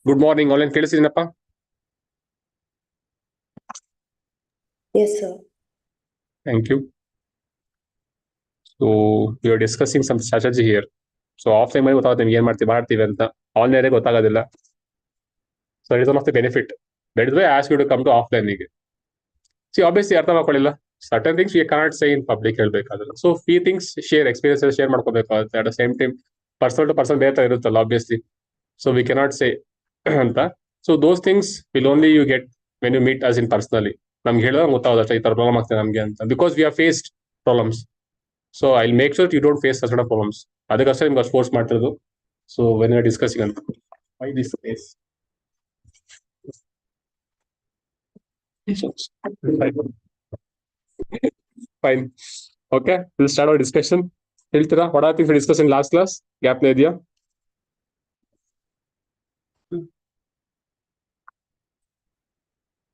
Good morning. Online ಕೇಳಿಸಿದ್ದೀನಪ್ಪ? Yes, sir. Thank you. So we are discussing some strategy here. So offline ಮಾಡಿ ಗೊತ್ತಾಗುತ್ತೆ ನಿಮ್ಗೆ ಏನ್ ಮಾಡ್ತೀವಿ ಅಂತ. ಆನ್ಲೈನ್ ಗೊತ್ತಾಗೋದಿಲ್ಲ. So it is one of the benefit. That is why I ask you to come to offline ಗೆ. See, obviously ಅರ್ಥ ಮಾಡ್ಕೊಳ್ಳಿಲ್ಲ. Certain things we cannot say in public ಹೇಳ್ಬೇಕಾಗಲ್ಲ. So few things share experiences share ಮಾಡ್ಕೋಬೇಕಾಗುತ್ತೆ. At the same time person to person ಬೇರೆ ಇರುತ್ತಲ್ಲ obviously. So we cannot say ಅಂತ. So those things will only you get when you meet us in personally. ನಮ್ಗೆ ಹೇಳಿದಾಗ ಗೊತ್ತಾಗೋದಷ್ಟೇ ಈ ತರ problem ಆಗ್ತದೆ ನಮ್ಗೆ ಅಂತ. Because we have faced problems. So I'll make sure you don't face such kind of problems. ಅದಕ್ಕಷ್ಟೇ ನಿಮ್ಗೆ force ಮಾಡ್ತಿರೋದು. So when we are discussing ಅಂತ. Why this place? Fine. Okay, we'll start our discussion. ಹೇಳ್ತೀರಾ what are things we discussed in last class? Gap ಇದೆಯಾ?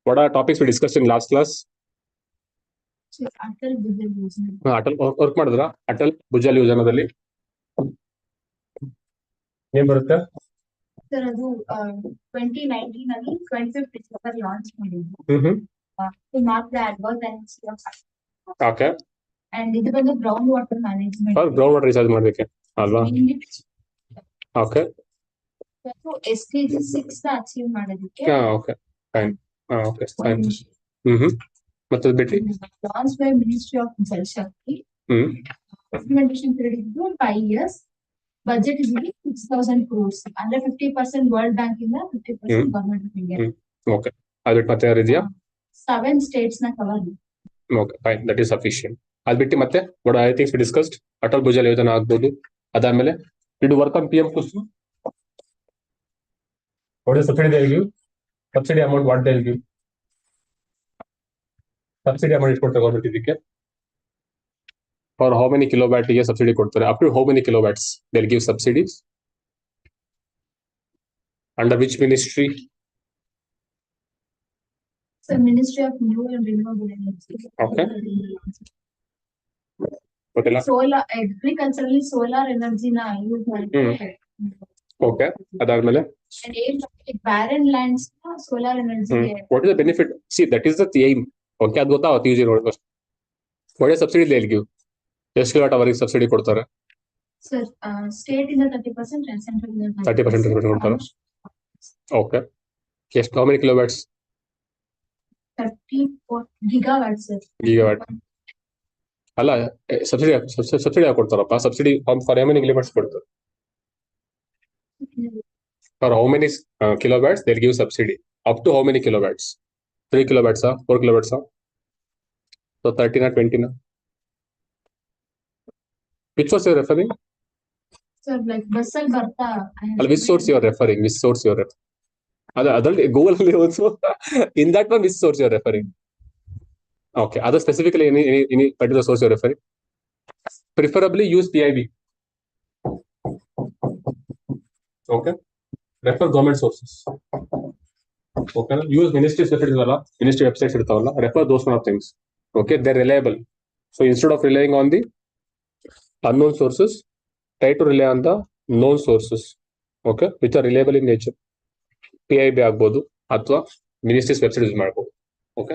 What are topics we discussed in last class? Atal work ಮಾಡಿದ್ರ? ಅಟಲ್ ಭುಜಲ್ ಯೋಜನಾದಲ್ಲಿ ಏನ್ ಬರುತ್ತೆ? Sir ಅದು 2019 ಅಲ್ಲಿ 25th December launch ಮಾಡಿದ್ರು. Mark the advance okay. And ಇದು ಬಂದು ground water management. Ground water recharge ಮಾಡ್ಬೇಕು ಅಲ್ವಾ? ಓಕೆ. SDG 6 ನ ಅಚೀವ್ ಮಾಡೋದಕ್ಕೆ. Okay fine. Okay fine. ಮತ್ತೆ ಬಿಟ್ಟು launch by ministry of Jal Shakti. Implementation period ಇದ್ದು 5 years. Budget is 6,000 crores. ಅಂದ್ರೆ 50% ವರ್ಲ್ಡ್ ಬ್ಯಾಂಕ್ ಇಂದ 50% ಗವರ್ಮೆಂಟ್ ಆಫ್ ಇಂಡಿಯಾ. ಓಕೆ. ಅದು ಮತ್ತೆ ಯಾರು ಇದೆಯಾ? 7 states ನ cover. Okay fine, that is sufficient. ಅದು ಬಿಟ್ಟು ಮತ್ತೆ what are things we discussed? Atal Bhujal ಯೋಜನಾ ಆಗ್ಬೋದು. ಅದಾದ್ಮೇಲೆ ಇದು work on PM ಕುಸು. What is subsidy they will give? Subsidy amount what they will give? Subsidy amount ಕೊಡ್ತಾರೆ ಗವರ್ಮೆಂಟ್ ಇದಕ್ಕೆ. For how many kilowatt ಗೆ subsidy ಕೊಡ್ತಾರೆ? Up to how many kilowatts they'll give subsidies? Under which ministry? So Ministry of New and Renewable Energy. Okay. ಗೊತ್ತಿಲ್ಲ. Solar agriculturally solar energy ನ use ಮಾಡ್ತಾರೆ. Okay. ಅದಾದ್ಮೇಲೆ barren lands solar energy. What is the benefit? See, that is the aim. Okay, ಅದು ಗೊತ್ತಾಗುತ್ತೆ use ನೋಡಿ. What is subsidy they'll give? ಎಷ್ಟು kilowatt ಅವರಿಗೆ subsidy ಕೊಡ್ತಾರೆ? ಸರ್ ಸ್ಟೇಟ್ ಇಂದ 30% and ಸೆಂಟ್ರಲ್ ಇಂದ 30% ಕೊಡ್ತಾರೆ. ಓಕೆ. ಎಷ್ಟು how many kilowatts? 34 gigawatts sir. Gigawatt ಅಲ್ಲ, ಸಬ್ಸಿಡಿ ಕೊಡ್ತಾರಪ್ಪ. Subsidy for how many kilowatts ಕೊಡ್ತಾರೆ? For how many kilowatts they'll give subsidy? Up to how many kilowatts? 3 kilowatts 4 kilowatts? So 13 or 20 na? Which source you're referring? Sir, like bus ಅಲ್ಲಿ ಬರ್ತಾ. Which source you're referring? Which source you're referring? Adalli Google ಅಲ್ಲಿ also in that one which source you're referring? Okay. Other specifically any particular source you're referring? Preferably use PIB. Okay. Refer government sources. Okay. Use ministry websites ಇರ್ತಾವಲ್ಲ. Refer those kind of things. Okay. They're reliable. So instead of relying on the unknown sources, try to rely on the known sources, okay, which are reliable in nature. PIB ಆಗ್ಬೋದು ಅಥವಾ ministries website use ಮಾಡ್ಬೋದು. Okay.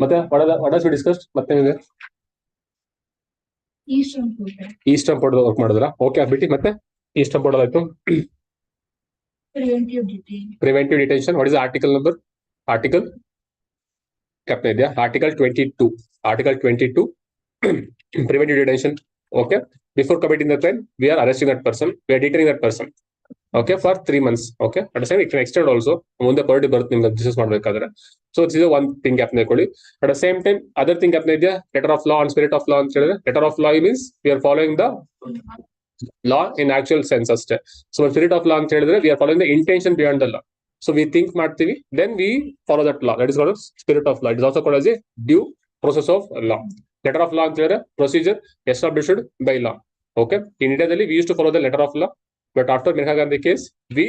ಮತ್ತೆ what else we discussed? ಮತ್ತೆ eastern portal work ಮಾಡಿದ್ರ? Okay. ಬಿಟ್ಟು ಮತ್ತೆ eastern portal ಆಯ್ತು. Preventive detention. What is article number? Article ಕ್ಯಾಪ್ನ ಇದೆಯಾ? Article 22. Article 22 preventive detention. Okay. Before committing the crime, we are arresting that person. We are detaining that person. Okay, for 3 months. Okay. At the same, it can extend also. ಮುಂದೆ ಪರ್ಡಿ ಬರುತ್ತೆ ನಿಮ್ಗೆ this ಮಾಡ್ಬೇಕಾದ್ರೆ. So this is one thing gap ಇಟ್ಕೊಳ್ಳಿ. At the same time, other thing gap ಇದೆಯಾ? Letter of law and spirit of law ಅಂತ ಹೇಳಿದ್ರೆ, letter of law means we are following the law in actual sense ಅಷ್ಟೇ. So spirit of law ಅಂತ ಹೇಳಿದ್ರೆ we are following the intention beyond the law. So we think ಮಾಡ್ತೀವಿ, then we follow that law. That is called spirit of law. It is also called as a due process of law. Letter of law ಅಂತ ಹೇಳಿದ್ರೆ procedure established by law. Okay. In India we used to follow the letter of law, but after Maneka Gandhi case we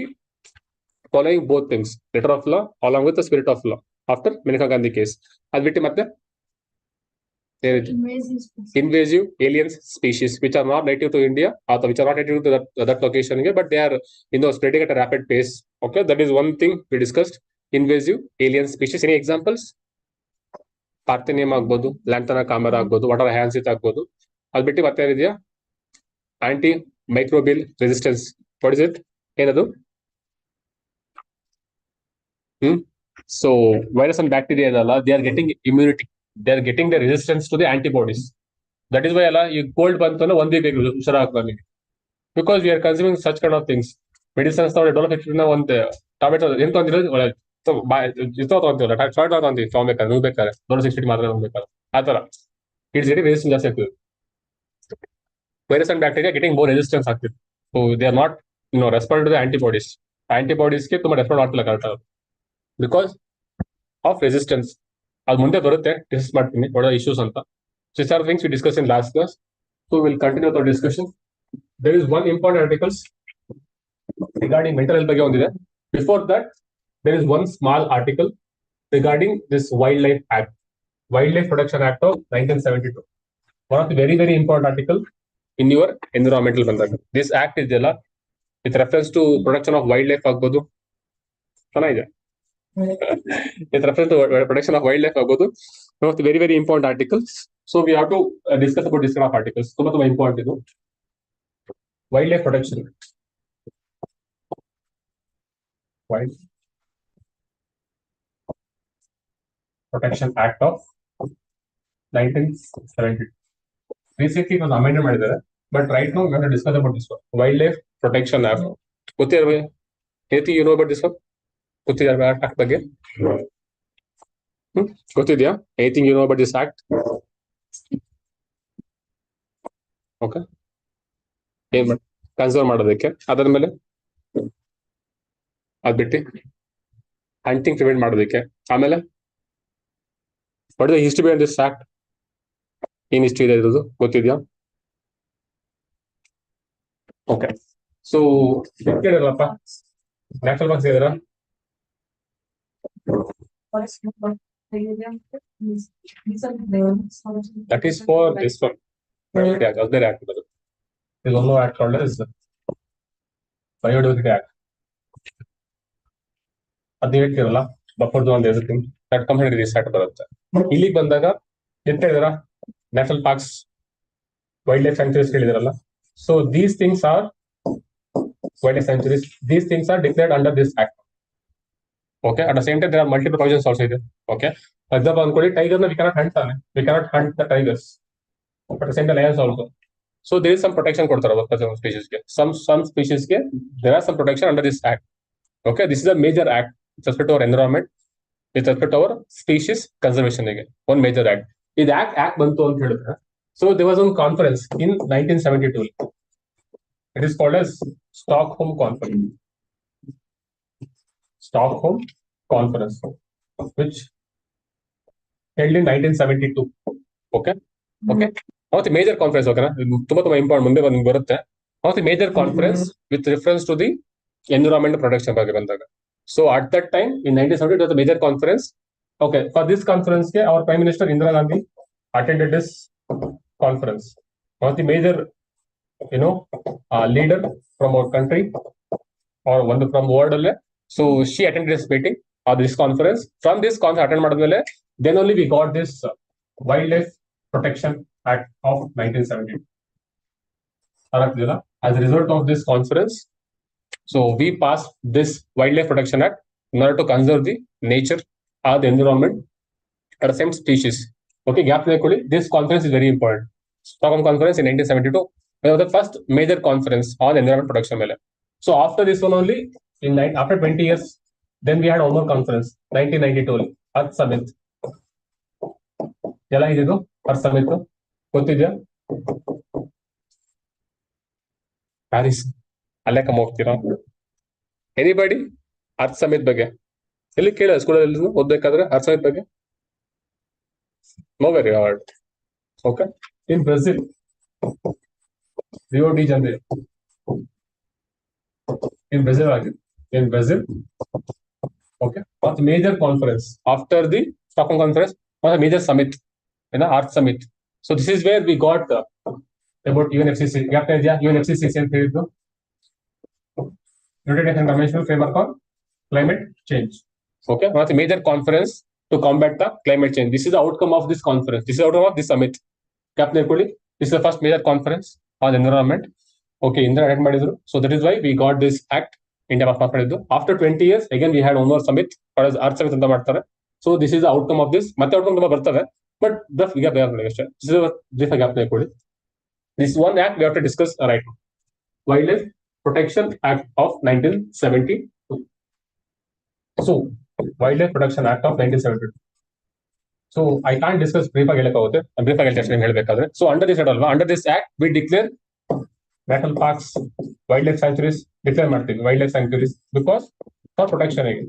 following both things, letter of law along with the spirit of law after Maneka Gandhi case. ಅದು ಬಿಟ್ಟು ಮತ್ತೆ invasive alien species which are not native to India or which are not native to that location, but they are spreading at a rapid pace. Okay, that is one thing we discussed. Invasive alien species. Any examples? Parthenium ಆಗ್ಬೋದು, ಲ್ಯಾಂಥನಾ ಕಾಮರ ಆಗ್ಬೋದು, water ಹ್ಯಾನ್ಸಿತ್ ಆಗ್ಬೋದು. ಅದು ಬಿಟ್ಟು ಮತ್ತೆ ಏನಿದೆಯಾ? Antimicrobial resistance. What is it? ಏನದು? So virus and bacteria ಇದಲ್ಲ, they are getting immunity. They are getting the resistance to the antibodies. That is why ಅಲ್ಲ, ಈ ಕೋಲ್ಡ್ ಬಂತು ಅಂದ್ರೆ ಒಂದೇ ಬೇಕು ಹುಷಾರಾಗ್ತಾನೆ. Because we are consuming such kind of things. Medicines develop ಆಗ್ತಿನ ಒಂದು ಟಾಬ್ಲೆಟ್ ಎಂತ ಅಂತಿರೋದು ತಗೊಂತೀವಲ್ಲ, ಶಾರ್ಟ್ ತಗೊಂತೀವಿ ತಗೊಬೇಕಾದ್ರೆ ನೀವು ಬೇಕಾದ್ರೆ ದೊಡ್ಡ 60 ಮಾತ್ರ ತಗೊಬೇಕಾದ್ರೆ ಆ ತರ ಇಟ್ಸ್ ಗೆಟಿಂಗ್ ರೆಸಿಸ್ಟೆನ್ಸ್ ಜಾಸ್ತಿ ಆಗ್ತದೆ. Virus and bacteria getting more resistance ಆಗ್ತಿದೆ. So they are not respond to the antibodies. ಆಂಟಿಬಾಡೀಸ್ಗೆ ತುಂಬಾ ರೆಸ್ಪಾಂಡ್ ಆಗ್ತಿಲ್ಲ ಕರೆಕ್ಟ್ ಆಗಿ ಬಿಕಾಸ್ ಆಫ್ ರೆಸಿಸ್ಟೆನ್ಸ್. ಅದು ಮುಂದೆ ಬರುತ್ತೆ, ಡಿಸ್ಕಸ್ ಮಾಡ್ತೀನಿ ವಾಟ್ ಆರ್ ಇಶ್ಯೂಸ್ ಅಂತ. So these are things we discussed in last class. So we'll continue the discussion. There is one important articles regarding mental health ಬಗ್ಗೆ ಒಂದಿದೆ. Before that, there is one small article regarding this Wildlife Act, Wildlife Protection Act of 1972. One of the very, very important article in your environmental ಬಂದಾಗ. This act ಇದೆಯಲ್ಲ, with reference to protection of wildlife ಆಗ್ಬೋದು, ಚೆನ್ನಾಗಿದೆ. With reference to protection of wildlife ಆಗ್ಬೋದು, one of the very, very important articles. So we have to discuss about this kind of articles. ತುಂಬಾ important ಇದು. Wildlife protection. Wildlife Protection Act of 1972. Recently it was amended ಮಾಡಿದ್ದಾರೆ, but right now we have to discuss about this one. Wildlife Protection Act. ಗೊತ್ತಿರಬೇಕು. Anything you know about this one? ಗೊತ್ತಿದೆಯಾ act ಬಗ್ಗೆ? ಗೊತ್ತಿದೆಯಾ? Anything you know about this act? Okay, ಏನ್ ಮಾಡಿ conserve ಮಾಡೋದಕ್ಕೆ, ಅದಾದ್ಮೇಲೆ ಅದ್ ಬಿಟ್ಟು ಹಂಟಿಂಗ್ ಪ್ರಿವೆಂಟ್ ಮಾಡೋದಕ್ಕೆ, ಆಮೇಲೆ what is the history behind this act? ಏನ್ ಹಿಸ್ಟ್ರಿ ಇದೆ ಇರೋದು ಗೊತ್ತಿದ್ಯಾ? ಓಕೆ, ಸೊ ಕೇಳಿರಲ್ಲಪ್ಪ, ನ್ಯಾಷನಲ್ ಮಾರ್ಕ್ಸ್ ಇದಾರ? That is for this one. Other act. There is one more act called as Biodiversity Act. ಅದು ಹೇಳ್ತೀರಲ್ಲ, buffer zone everything that comes under this act ಬರುತ್ತೆ. ಇಲ್ಲಿಗೆ ಬಂದಾಗ ಎಂತ ಹೇಳಿದಾರ? National parks, wild life sanctuaries ಹೇಳಿದಾರಲ್ಲ. So these things are wild life sanctuaries. These things are declared under this act. Okay, at the same time there are multiple provisions also ಇದೆ. Okay, for example ಅನ್ಕೊಳ್ಳಿ, tiger ನ we cannot hunt ತಾನೆ, we cannot hunt the tigers, but at the same time lions also. So there is some protection ಕೊಡ್ತಾರೆ some species ಗೆ. Some species ಗೆ there are some protection under this act. Okay, this is a major act with respect to our environment, with respect to our species conservation ಗೆ one major act. ಇದು act ಬಂತು ಅಂತ ಹೇಳಿದ್ರೆ, so there was one conference in 1972. It is called as Stockholm Conference. Stockholm Conference, which held in 1972. Okay, okay. One major conference, okay, ತುಂಬಾ important ಮುಂದೆ ಬರುತ್ತೆ. One major conference with reference to the environment protection ಬಗ್ಗೆ ಬಂದಾಗ. So at that time in 1970 it was a major conference. Okay, for this conference our Prime Minister Indira Gandhi attended this conference. One of the major leader from our country or one from world alle. So she attended this meeting or this conference. From this conference attend madadmele, then only we got this Wildlife Protection Act of 1970. As a result of this conference, so we passed this Wildlife Protection Act in order to conserve the nature or the environment at the same species. Okay, gap nekoli. This conference is very important. Stockholm Conference in 1972 was the first major conference on environment protection mele. So after this one only, after 20 years, then we had one more conference, 1992, Earth Summit. ಎಲ್ಲ ಇದಿದು Earth Summit ಗೊತ್ತಿದ್ಯಾ? Paris ಅಲ್ಲೇ ಕಮ್ಮ ಹೋಗ್ತೀರಾ? Anybody Earth Summit ಬಗ್ಗೆ ಎಲ್ಲಿ ಕೇಳ ಸ್ಕೂಲಲ್ಲಿ ಓದ್ಬೇಕಾದ್ರೆ Earth Summit ಬಗ್ಗೆ? No very hard. Okay, in Brazil, Rio de Janeiro, in Brazil. Okay, was a major conference after the Stockholm Conference, was a major summit, Earth Summit So this is where we got about UNFCCC. UNFCCC ಅಂತ ಹೇಳಿದ್ದು United and Conventional Framework on Climate Change. Okay, one of the major conference to combat the climate change. This is the outcome of this conference. This is the outcome of this summit. This is the first major conference on environment. Okay, Indra attend ಮಾಡಿದ್ರು. So that is why we got this act. India was ಮಾಡಿದ್ದು. After 20 years, again we had one more summit. Earth summit ಅಂತ ಮಾಡ್ತಾರೆ. So this is the outcome of this. ಮತ್ತೆ outcome ತುಂಬಾ ಬರ್ತವೆ. But brief ಈಗ ಬೇರೆ ಅಷ್ಟೇ. This is a brief ಆಗಿ ಅಪ್ಲೈ ಕೊಡಿ. This one act we have to discuss right now. Wildlife Protection Act of 1972. So Wildlife Protection Act of 1972. So I can't discuss brief ಆಗಿ ಹೇಳಕ್ಕಾಗುತ್ತೆ. Brief ಆಗಿ ಹೇಳಬೇಕಾದ್ರೆ. So under this act we declare national parks, wildlife sanctuaries declare ಮಾಡ್ತೀವಿ. Wildlife sanctuaries because for protection again.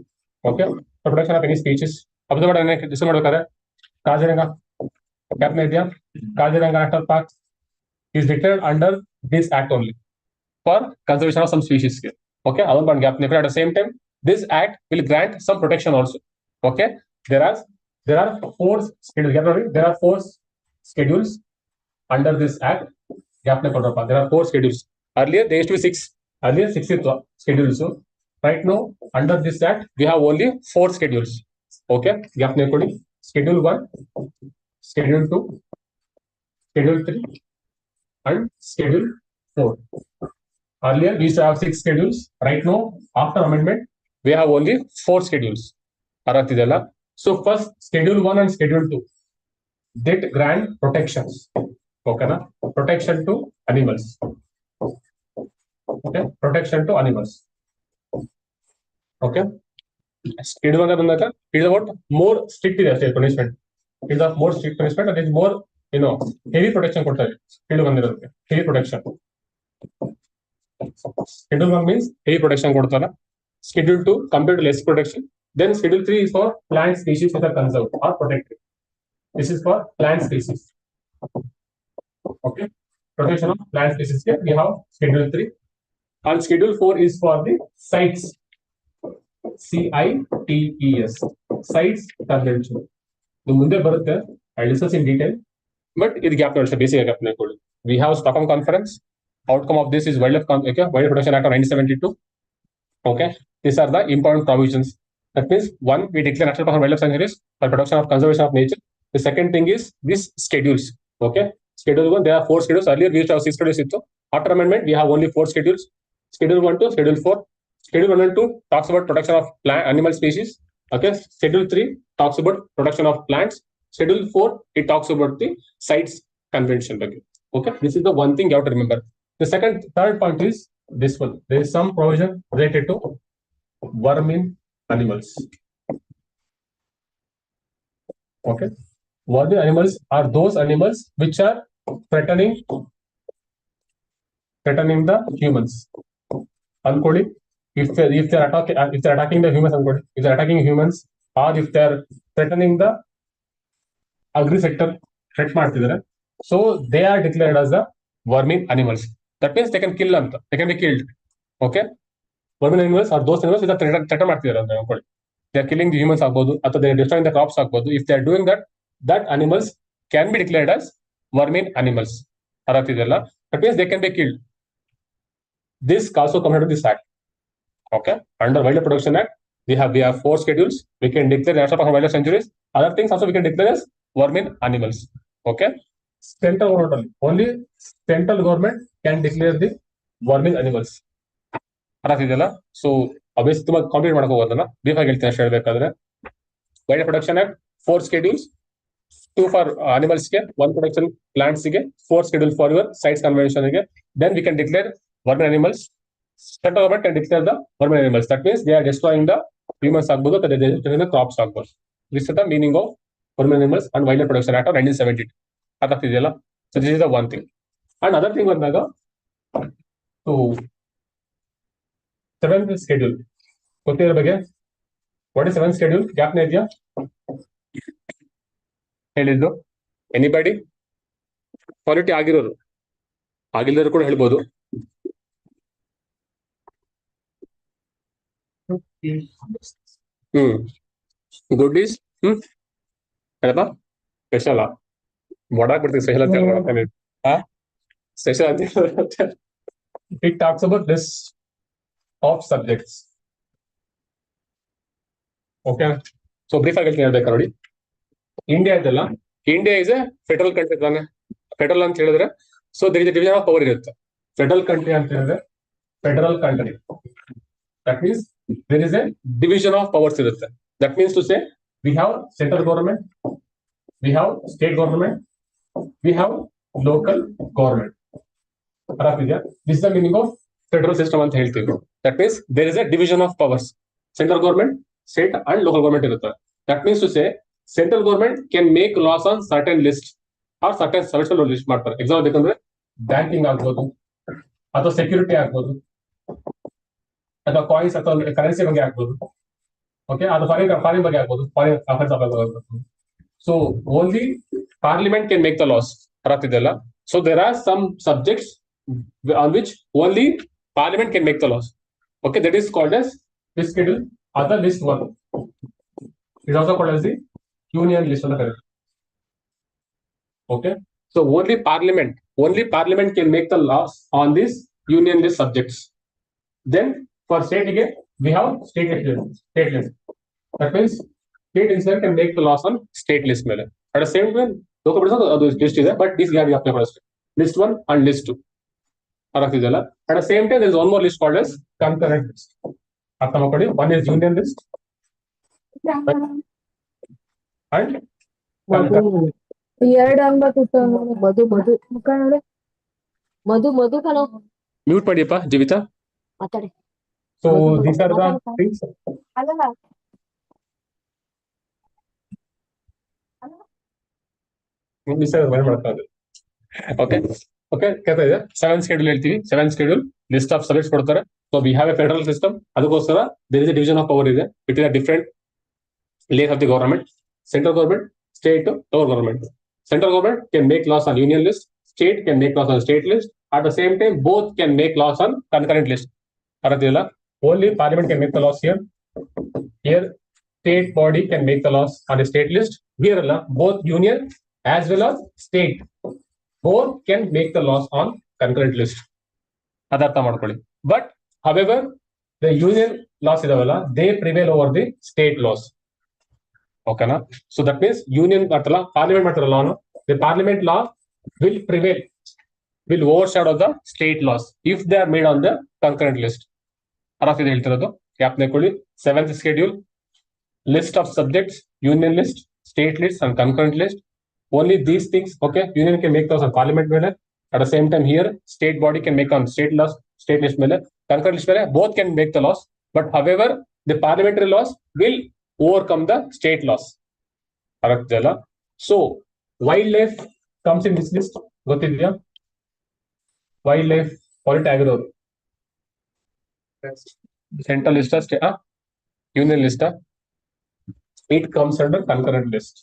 Okay, for protection of any species. Observe ಮಾಡೋಣ discuss ಮಾಡಬೇಕಾದ್ರೆ ಕಾಜಿರಂಗ ಕ್ಯಾಪ್ನ ಇದೆಯಾ Kaziranga national park is declared under this act only for conservation of some species. Okay, at the same time, this act will grant some protection also. Okay, there are four schedules. There are four schedules under this act. There are four schedules. Earlier there used to be six. Earlier 6 schedules. So right now under this act we have only four schedules. Okay, schedule 1, schedule 2, schedule 3. And schedule 4. Earlier we used to have 6 schedules. Right now, after amendment, we have only 4 schedules. So first schedule 1 and schedule 2 that grant protections. Okay, na? Protection to animals. Okay, protection to animals. Okay. Schedule 1 is about more strict punishment. It is a more strict punishment and it is more heavy protection ಕೊಡ್ತಾರೆ. Schedule 1 ಇರುತ್ತೆ heavy protection. Schedule 1 means heavy protection ಕೊಡ್ತಾರೆ. Schedule 2 compared to less protection. Then schedule 3 is for plant species that are conserved or protected. This is for plant species. Okay, protection of plant species. Here we have schedule 3 and schedule 4 is for the sites. CITES sites convention. ಇದು ಮುಂದೆ ಬರುತ್ತೆ. I discuss in detail. But ಇದು gap ನೋಡಿ basic gap ಕೊಡಿ. We have Stockholm Conference. Outcome of this is Wildlife Protection Act of 1972. Okay, these are the important provisions. That means 1, we declare national park and wildlife sanctuaries for protection of conservation of nature. The second thing is these schedules. Okay, schedule 1 there are 4 schedules. Earlier we used to have 6 schedules. After amendment we have only 4 schedules. Schedule 1 to schedule 4. Schedule 1 and 2 talks about protection of animal species. Okay, schedule 3 talks about protection of plants. Schedule 4 it talks about the sites convention. Okay, this is the one thing you have to remember. The third point is this one. There is some provision related to vermin animals. Okay, vermin animals are those animals which are threatening the humans. Ankodi, if they're attacking the humans, Ankodi, if they're attacking humans or if they're threatening the agri sector, threat ಮಾಡ್ತಿದ್ದಾರೆ. So they are declared as the vermin animals. That means they can kill them. They can be killed. Okay, vermin animals are those animals which are threat ಮಾಡ್ತಿದ್ದಾರೆ ಅಂತ ಅನ್ಕೊಳ್ಳಿ. They are killing the humans ಆಗ್ಬೋದು ಅಥವಾ they are destroying the crops ಆಗ್ಬೋದು. If they are doing that animals can be declared as vermin animals. ಅರ್ಥಾತಿದೆಯಲ್ಲ? That means they can be killed. This also comes under this act. Okay, under Wildlife Protection Act we have 4 schedules. We can declare national park and wildlife sanctuaries. Other things also we can declare as vermin animals. Okay, central government only central government can declare the vermin animals. ಅರ್ಥಾತಿದೆಯಲ್ಲ? So obviously ತುಂಬಾ complicate ಮಾಡಕ್ ಹೋಗೋದಲ್ಲ, brief ಆಗಿ ಹೇಳ್ತೀನಿ ಅಷ್ಟೇ ಹೇಳ್ಬೇಕಾದ್ರೆ. Wildlife Protection Act 4 schedules, 2 for animals ಗೆ, 1 protection plants ಗೆ, 4 schedule for your sites convention ಗೆ. Then we can declare vermin animals. Central government can declare the vermin animals. That means they are destroying the humans ಆಗ್ಬೋದು ಅಥವಾ destroying the crops ಆಗ್ಬೋದು. This is the meaning of vermin animals and Wildlife Protection Act of 1972. ಅರ್ಥಾಗ್ತಿದೆಯಲ್ಲ? So this is the one thing. And other thing ಬಂದಾಗ so 7th schedule ಗೊತ್ತಿರೋ ಬಗ್ಗೆ. What is 7th schedule? ಗ್ಯಾಪ್ನೇ ಇದೆಯಾ ಹೇಳಿದ್ದು? Anybody quality ಆಗಿಲ್ಲದ್ರು ಕೂಡ ಹೇಳ್ಬೋದು. Good is ಹೇಳಪ್ಪ special ಮೊಡಾಕ್ಬಿಡ್ತೀವಿ special ಅಂತ ಹೇಳ್ತಾರೆ. ಸ್ಪೆಷಲ್ ಅಂತ ಹೇಳಿದ್ರೆ it talks about list of subjects. Okay, so brief ಆಗಿ ಹೇಳ್ಬೇಕು ನೋಡಿ. ಇಂಡಿಯಾ ಇದೆಲ್ಲ, India is a federal country ತಾನೆ. ಫೆಡರಲ್ ಅಂತ ಹೇಳಿದ್ರೆ so there is a division of power ಇರುತ್ತೆ. ಫೆಡರಲ್ ಕಂಟ್ರಿ ಅಂತ ಹೇಳಿದ್ರೆ federal country, that means there is a division of powers ಇರುತ್ತೆ. That means to say we have central government, we have state government, we have local government. ಅರ್ಥಾಗ್ತಿದ್ಯಾ? This is the meaning of federal system ಅಂತ ಹೇಳ್ತೀವಿ. That means there is a division of powers. Central government, state and local government ಇರುತ್ತೆ. That means to say central government can make laws on certain list or certain service list ಮಾಡ್ತಾರೆ. Example ಬೇಕಂದ್ರೆ banking ಆಗ್ಬೋದು, ಅಥವಾ security ಆಗ್ಬೋದು, ಅಥವಾ coins ಅಥವಾ currency ಬಗ್ಗೆ ಆಗ್ಬೋದು. ಓಕೆ, ಅದು ಫಾರಿನ್ ಬಗ್ಗೆ ಆಗ್ಬೋದು, ಫಾರಿನ್ ಅಫೇರ್ಸ್ ಆಗ್ಬೋದು. So only parliament can make the laws. ಅರ್ಥಿದೆಲ್ಲ? So there are some subjects on which only parliament can make the laws. Okay, that is called as list schedule or the list 1. It is also called as the union list. Okay, so only parliament can make the laws on these union list subjects. Then for state again we have state list. That means state itself can make the laws on state list mele. At the same time local list is there, but this we have to list 1 and list 2. At the same time, there is one more list called as concurrent list. One is union list and mute padiyappa Jivita. So these are the things. Okay. Okay, seventh schedule ಹೇಳ್ತೀವಿ. seventh schedule list of subjects ಕೊಡ್ತಾರೆ. So we have a federal system. ಅದಕ್ಕೋಸ್ಕರ there is a division of power ಇದೆ between the different layers of the government. Central government, state, local government. Central government can make laws on union list, state can make laws on state list. At the same time both can make laws on concurrent list. ಅರ್ಥಿಲ್ಲ? Only parliament can make the laws here. Here state body can make the laws on the state list. Here ಅಲ್ಲ, both union as well as state both can make the laws on concurrent list. Adartha ಮಾಡ್ಕೊಳ್ಳಿ. But however the union laws idavalla, they prevail over the state laws. Okay na? So that means union ಮಾಡ್ತಲ್ಲ, parliament ಮಾಡ್ತಾರ law, the parliament law will prevail, will overshadow the state laws if they are made on the concurrent list. ಅರಾಫಿದೆ ಹೇಳ್ತಿರೋದು, cap ನೆಕೊಳ್ಳಿ. seventh schedule list of subjects, union list, state list and concurrent list. Only these things, okay, union can make laws on parliament mele. At the same time here state body can make on state laws, state list mele, concurrent list mele, both can make the laws. But however the parliamentary laws will overcome the state laws. Correct? So wildlife comes in this list. Gottidya? Wildlife politiagro central list, union list, it comes under concurrent list.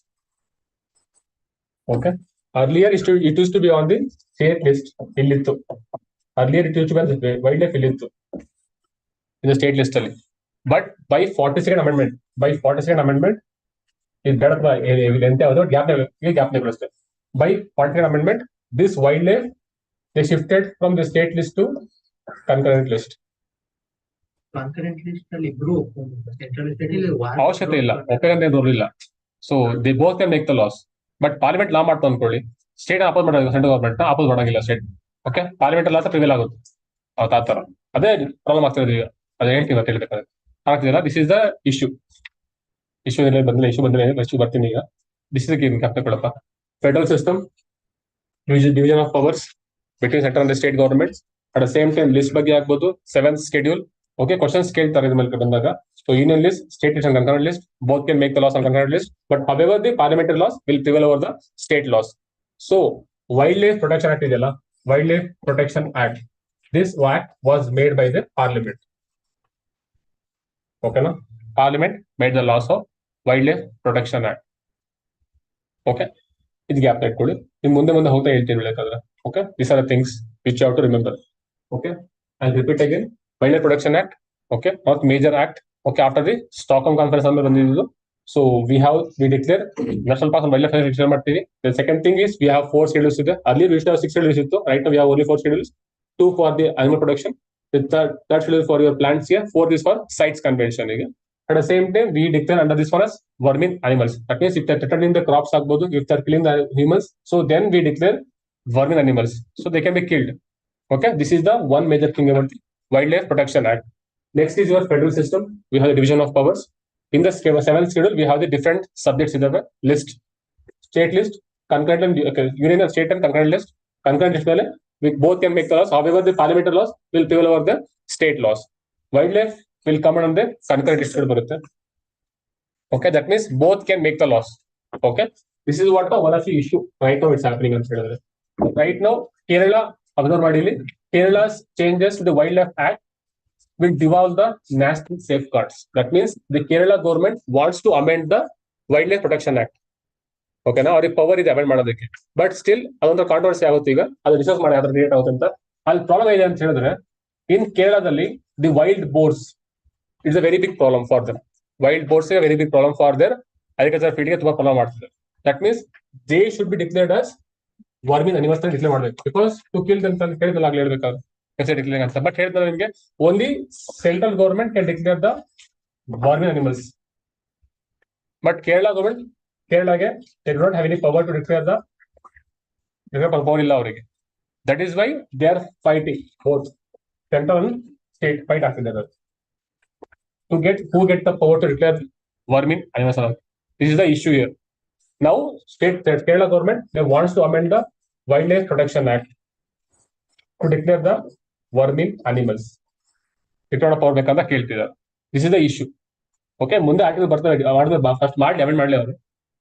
Okay, earlier it used to be on the state list. Earlier it used to be on the wildlife in the state list. But by 42nd amendment is better gap. By 42nd amendment this wildlife they shifted from the state list to concurrent list. Concurrent list ಅಲ್ಲಿ group central list ಅವಶ್ಯಕತೆ ಇಲ್ಲ, ಒಪ್ಪಂದ rule ಇಲ್ಲ. So they both can make the laws. But parliament law ಮಾಡ್ತಾ ಅನ್ಕೊಳ್ಳಿ, state oppose ಮಾಡೋದು, central government oppose ಮಾಡೋಂಗಿಲ್ಲ state. Okay, parliament law prevail ಆಗುತ್ತೆ. ಆ ತರ ಅದೇ ಪ್ರಾಬ್ಲಮ್ ಆಗ್ತಿರೋದು ಈಗ. ಅದೇ ಹೇಳ್ತೀವಿ ಅಂತ ಹೇಳ್ಬೇಕಾದ್ರೆ ಆಗ್ತಿದೆಯಲ್ಲ. ದಿಸ್ ಇಸ್ ದ ಇಶ್ಯೂ ಬರ್ತೀನಿ ಈಗ. ದಿಸ್ ಇಸ್ ಜ್ಞಾಪಕಗಳಪ್ಪ. Federal system, division of powers between central and state governments. At the same time list ಬಗ್ಗೆ ಆಗ್ಬೋದು, ಸೆವೆಂತ್ ಸ್ಕೆಡ್ಯೂಲ್. Okay, questions ಕೇಳ್ತಾರೆ ಇದ್ರ ಮೇಲೆ ಬಂದಾಗ. So union list, state list and concurrent list both can make the laws on concurrent list, but however the parliamentary laws will prevail over the state laws. So wildlife protection act ಇದೆಯಲ್ಲ, wildlife protection act, this act was made by the parliament. Okay na, parliament made the laws of wildlife protection act. Okay, ಇದು gap ಇಟ್ಕೊಳ್ಳಿ. ನಿಮ್ ಮುಂದೆ ಹೋಗ್ತಾ ಹೇಳ್ತೀನಿ ಬೇಕಾದ್ರೆ. Okay, these are the things which you have to remember. Okay, I'll repeat again. Wildlife Protection Act, okay, not major act. Okay, after the Stockholm Conference ಅಂದ್ರೆ ಬಂದಿದ್ದು. So we declare national parks and wildlife declare ಮಾಡ್ತೀವಿ. The second thing is we have 4 schedules ಇದೆ. Earlier we used to have 6 schedules ಇತ್ತು. Right now we have only 4 schedules. 2 for the animal production. The third schedule for your plants here. 4th is for sites convention. At the same time, we declare under this one as vermin animals. That means if they're threatening the crops, if they're killing the humans, so then we declare vermin animals. So they can be killed. Okay, this is the one major thing about the Wildlife Protection Act. Next is your federal system. We have the division of powers. In the 7th schedule, we have the different subjects in the list. State list, concurrent and union of state and concurrent list. Concurrent list, we both can make the laws. However, the parliamentary laws will prevail over the state laws. Wildlife will come on the concurrent list. Okay, that means both can make the laws. Okay, this is what one of the issue right now it's happening. Right now, Kerala's changes to the Wildlife Act will devolve the national safeguards. That means the Kerala government wants to amend the Wildlife Protection Act. Okay, now our power is amend ಮಾಡೋದಕ್ಕೆ. But still ಅದೊಂದು controversy ಆಗುತ್ತೆ ಈಗ. ಅದು discuss ಮಾಡಿ ಅದರ relate ಆಗುತ್ತೆ ಅಂತ. ಅಲ್ಲಿ ಪ್ರಾಬ್ಲಮ್ ಇದೆ ಅಂತ ಹೇಳಿದ್ರೆ in Kerala the wild boars is a very big problem for them. Wild boars is a very big problem for their agriculture field ಗೆ ತುಂಬಾ ಪ್ರಾಬ್ಲಮ್ ಮಾಡ್ತಿದೆ. That means they should be declared as vermin animals ಅಂತ declare ಮಾಡಬೇಕು. Because to kill them ಅಂತ ಹೇಳಿದ್ರೆ ಆಗಲೇ ಹೇಳಬೇಕಾಗುತ್ತೆ. But here only central government can declare the vermin animals. But Kerala government, they do not have any power to declare the power. That is why they are fighting both central and state fight after the other to get who get the power to declare vermin animals. This is the issue here. Now, Kerala government they wants to amend the Wildlife Protection Act to declare the vermin animals. Power ಬೇಕಂತ ಕೇಳ್ತಿದ್ದಾರೆ. This is the issue. Okay, ಮುಂದೆ article ಬರ್ತದೆ first ಮಾಡಿ amend ಮಾಡಲಿ ಅವರು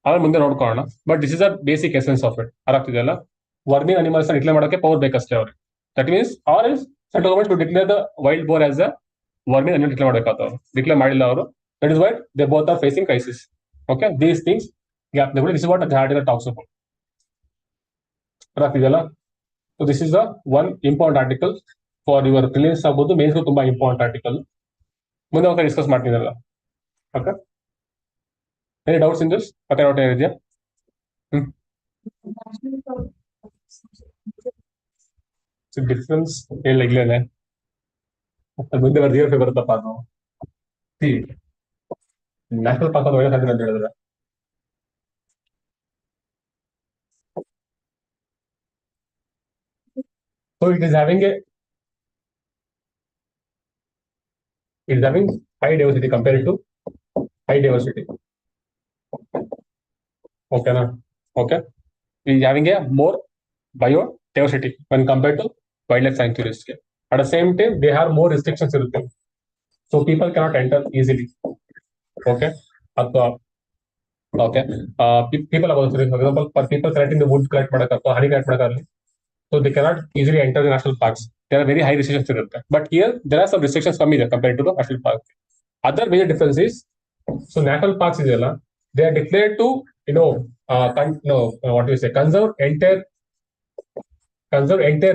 ಆಮೇಲೆ ಮುಂದೆ ನೋಡ್ಕೊಳ್ಳೋಣ. But this is the basic essence of it. ಅರ್ಥ ವರ್ಮಿನ್ ಅನಿಮಲ್ಸ್ ಡಿಕ್ಲೇರ್ ಮಾಡೋಕೆ ಪವರ್ ಬೇಕಷ್ಟೇ ಅವ್ರಿಗೆ. That means are is central government to declare the wild boar as a vermin animal declare ಮಾಡಬೇಕಾಗ್ತದೆ ಅವರು. ಡಿಕ್ಲೇರ್ ಮಾಡಿಲ್ಲ ಅವರು. That is why they both are facing crisis. Okay, these things this is what the article talks about. ಅರ್ಥ. So this is the one important article for your prelims ಆಗ್ಬೋದು, ಮೇನ್ಸ್ಗೂ ತುಂಬಾ important article. ಮುಂದೆ ಹೋಗಿ discuss ಮಾಡ್ತಿದ್ದಲ್ಲ. Okay. Any doubts in this? Okay, not any idea. So difference ಹೇಳಲಿಲ್ಲ. ಮುಂದೆ ಬರ್ದು year ಬರುತ್ತಪ್ಪ ಅದು. ನ್ಯಾಷನಲ್ ಪಾರ್ಕ್ ಒಳ್ಳೆ ಸಾಧ್ಯ ಅಂತ ಹೇಳಿದ್ರೆ so it is having high diversity compared to high diversity. Okay, na? Okay. We are having a more biodiversity when compared to wildlife sanctuaries. At the same time, they have more restrictions in them. So people cannot enter easily. Okay. Okay. People about, for example, for people collecting the wood, honey collect, so they cannot easily enter the national parks. There are very high restrictions in them. But here, there are some restrictions compared to the national park. Other major difference is, so national parks is they are declared to what do you say, conserve entire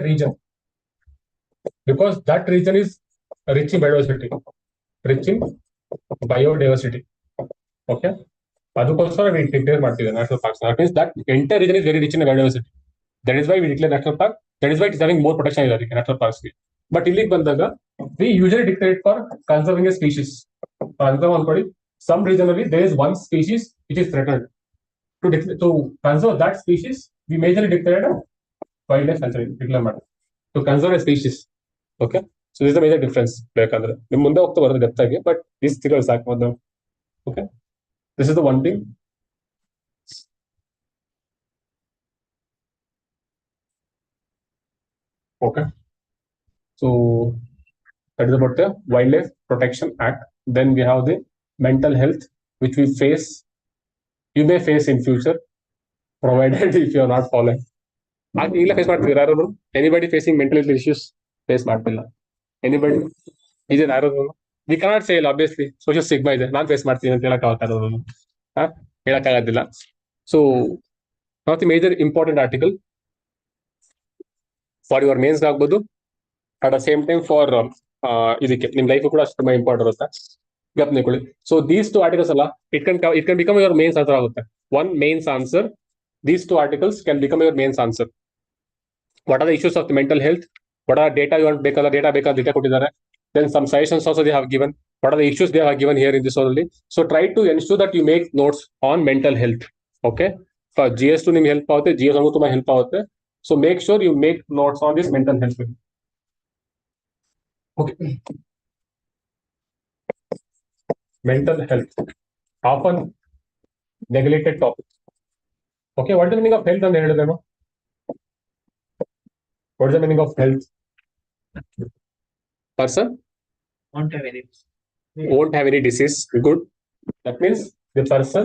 region, because that region is rich in biodiversity. Okay, ಅದಕ್ಕೋಸ್ಕರ we declare ಮಾಡ್ತೀವಿ national parks. That means that entire region is very rich in biodiversity. That is why we declare national park. That is why it is having more protection in national parks. But ಇಲ್ಲಿಗೆ ಬಂದಾಗ we usually declare it for conserving a species. Some regionally there is one species which is threatened. To conserve that species, we majorly declared a wildlife sanctuary. To conserve a species. Okay, so this is the major difference. ಮುಂದೆ ಹೋಗ್ತಾ ಬರೋದು depth ಆಗಿ, but this ತಿಳ್ಕೊಳ್ಳಿ ಸಾಕು ಮೊದಲು. Okay, this is the one thing. Okay, so that is about the Wildlife Protection Act. Then we have the mental health, which you may face in future, provided if you are not following. Anybody facing mental health issues face ಮಾಡ್ತಿಲ್ಲ? Anybody? Is it ಯಾರು? We cannot say obviously social stigma ಇದೆ, ನಾನು face ಮಾಡ್ತೀನಿ ಅಂತ ಹೇಳಕ್ಕಾಗೋದಿಲ್ಲ. So not the major important article for your mains ಆಗ್ಬೋದು, at the same time for ಇದಕ್ಕೆ ನಿಮ್ಮ life ಕೂಡ ಅಷ್ಟು ತುಂಬಾ ಇಂಪಾರ್ಟೆಂಟ್ ಇರುತ್ತೆ. ಜ್ಞಾಪನೆ. So these two articles ಅಲ್ಲ, it can become your mains answer ಆಗುತ್ತೆ. One mains answer, these two articles can become your mains answer. What are the issues of the mental health? What are data you want ಬೇಕಾದ data ಕೊಟ್ಟಿದ್ದಾರೆ. Then some suggestions also they have given. What are the issues they have given here in this only? So try to ensure that you make notes on mental health. Okay, for GS2 ನಿಮ್ಗೆ help ಆಗುತ್ತೆ, GS1 ತುಂಬಾ help ಆಗುತ್ತೆ. So make sure you make notes on this mental health. Okay. Mental health, often neglected topic. Okay, what is the meaning of health and ಹೇಳಿದೆನು? What is the meaning of health? Person Won't have any. won't have any disease. Good. That means the person